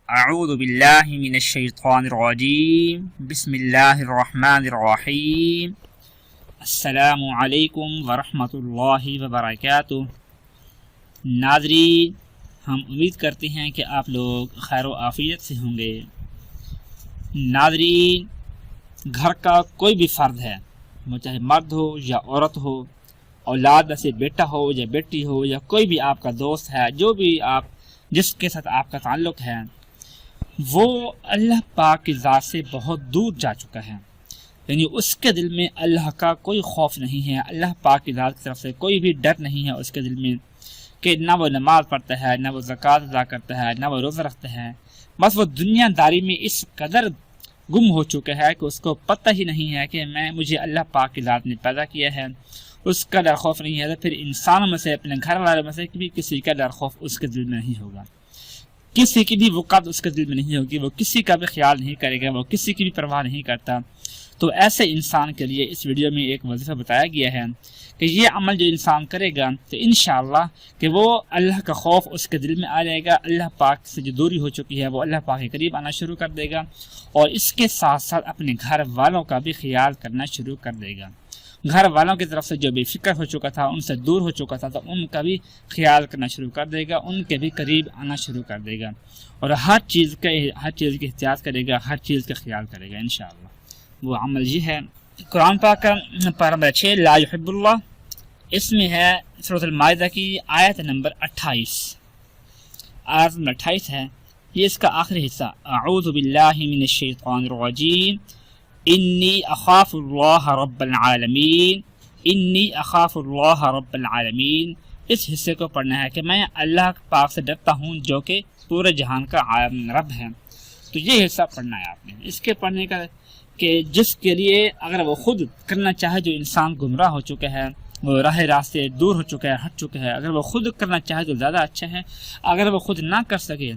اعوذ باللہ من الشیطان الرجیم بسم اللہ الرحمن الرحیم السلام علیکم ورحمۃ اللہ وبرکاتہ۔ ناظرین، ہم امید کرتے ہیں کہ آپ لوگ خیر و عافیت سے ہوں گے۔ ناظرین، گھر کا کوئی بھی فرد ہے، وہ چاہے مرد ہو یا عورت ہو، اولاد میں سے بیٹا ہو یا بیٹی ہو، یا کوئی بھی آپ کا دوست ہے، جو بھی جس کے ساتھ آپ کا تعلق ہے، وہ اللہ پاک کی ذات سے بہت دور جا چکا ہے۔ یعنی اس کے دل میں اللہ کا کوئی خوف نہیں ہے، اللہ پاک کی ذات کی طرف سے کوئی بھی ڈر نہیں ہے اس کے دل میں، کہ نہ وہ نماز پڑھتا ہے، نہ وہ زکوٰۃ ادا کرتا ہے، نہ وہ روزہ رکھتا ہے۔ بس وہ دنیا داری میں اس قدر گم ہو چکا ہے کہ اس کو پتہ ہی نہیں ہے کہ مجھے اللہ پاک کی ذات نے پیدا کیا ہے۔ اس کا ڈر خوف نہیں ہے، تو پھر انسانوں میں سے، اپنے گھر والوں میں سے بھی کسی کا ڈر خوف اس کے دل میں نہیں ہوگا، کسی کی بھی وقت اس کے دل میں نہیں ہوگی، وہ کسی کا بھی خیال نہیں کرے گا، وہ کسی کی بھی پرواہ نہیں کرتا۔ تو ایسے انسان کے لیے اس ویڈیو میں ایک وظیفہ بتایا گیا ہے کہ یہ عمل جو انسان کرے گا تو انشاءاللہ کہ وہ اللہ کا خوف اس کے دل میں آ جائے گا، اللہ پاک سے جو دوری ہو چکی ہے وہ اللہ پاک کے قریب آنا شروع کر دے گا، اور اس کے ساتھ ساتھ اپنے گھر والوں کا بھی خیال کرنا شروع کر دے گا۔ گھر والوں کی طرف سے جو بے فکر ہو چکا تھا، ان سے دور ہو چکا تھا، تو ان کا بھی خیال کرنا شروع کر دے گا، ان کے بھی قریب آنا شروع کر دے گا، اور ہر چیز کی احتیاط کرے گا، ہر چیز کا خیال کرے گا انشاءاللہ۔ وہ عمل یہ ہے، قرآن پاک کا پارہ نمبر 6 لا یحب اللہ، اس میں ہے سورۃ المائدہ کی آیت نمبر 28، آیت نمبر 28 ہے، یہ اس کا آخری حصہ۔ اعوذ باللہ من الشیطان الرجیم انی اخاف اللہ رب العالمین، انی اخاف اللہ رب العالمین۔ اس حصے کو پڑھنا ہے کہ میں اللہ پاک سے ڈرتا ہوں جو کہ پورے جہان کا رب ہے۔ تو یہ حصہ پڑھنا ہے آپ نے۔ اس کے پڑھنے کا کہ جس کے لیے اگر وہ خود کرنا چاہے، جو انسان گمراہ ہو چکا ہے، وہ راہ راستے دور ہو چکا ہے، ہٹ چکا ہے، اگر وہ خود کرنا چاہے تو زیادہ اچھا ہے۔ اگر وہ خود نہ کر سکے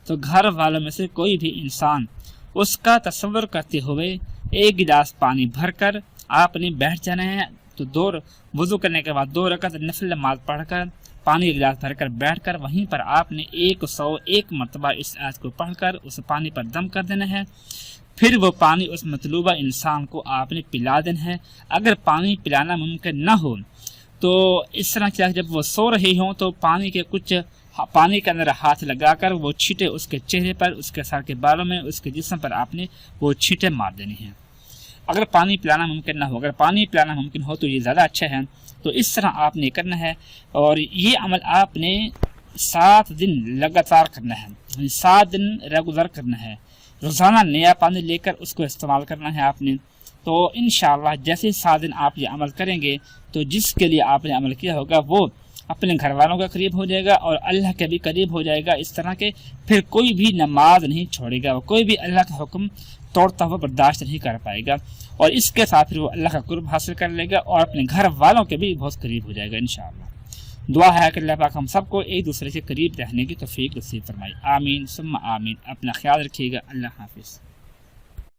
تو گھر والوں میں سے کوئی بھی انسان اس کا تصور کرتے ہوئے ایک گلاس پانی بھر کر آپ نے بیٹھ جانا ہے۔ تو وضو کرنے کے بعد 2 رکعت نفل نماز پڑھ کر پانی کا گلاس بھر کر بیٹھ کر وہیں پر آپ نے 101 مرتبہ اس آیت کو پڑھ کر اس پانی پر دم کر دینا ہے۔ پھر وہ پانی اس مطلوبہ انسان کو آپ نے پلا دینا ہے۔ اگر پانی پلانا ممکن نہ ہو تو اس طرح کیا، جب وہ سو رہے ہوں تو پانی کے اندر ہاتھ لگا کر وہ چھینٹے اس کے چہرے پر، اس کے سر کے بالوں میں، اس کے جسم پر آپ نے وہ چھینٹے مار دینی ہیں۔ اگر پانی پلانا ممکن نہ ہو، اگر پانی پلانا ممکن ہو تو یہ زیادہ اچھا ہے۔ تو اس طرح آپ نے کرنا ہے، اور یہ عمل آپ نے 7 دن لگاتار کرنا ہے، 7 دن ریگولر کرنا ہے، روزانہ نیا پانی لے کر اس کو استعمال کرنا ہے آپ نے۔ تو انشاءاللہ جیسے 7 دن آپ یہ عمل کریں گے تو جس کے لیے آپ نے عمل کیا ہوگا وہ اپنے گھر والوں کا قریب ہو جائے گا اور اللہ کے بھی قریب ہو جائے گا، اس طرح کے پھر کوئی بھی نماز نہیں چھوڑے گا، کوئی بھی اللہ کا حکم توڑتا ہوا برداشت نہیں کر پائے گا، اور اس کے ساتھ پھر وہ اللہ کا قرب حاصل کر لے گا اور اپنے گھر والوں کے بھی بہت قریب ہو جائے گا انشاءاللہ۔ دعا ہے کہ اللہ پاک ہم سب کو ایک دوسرے کے قریب رہنے کی توفیق نصیب فرمائے، آمین ثم آمین۔ اپنا خیال رکھیے گا، اللہ حافظ۔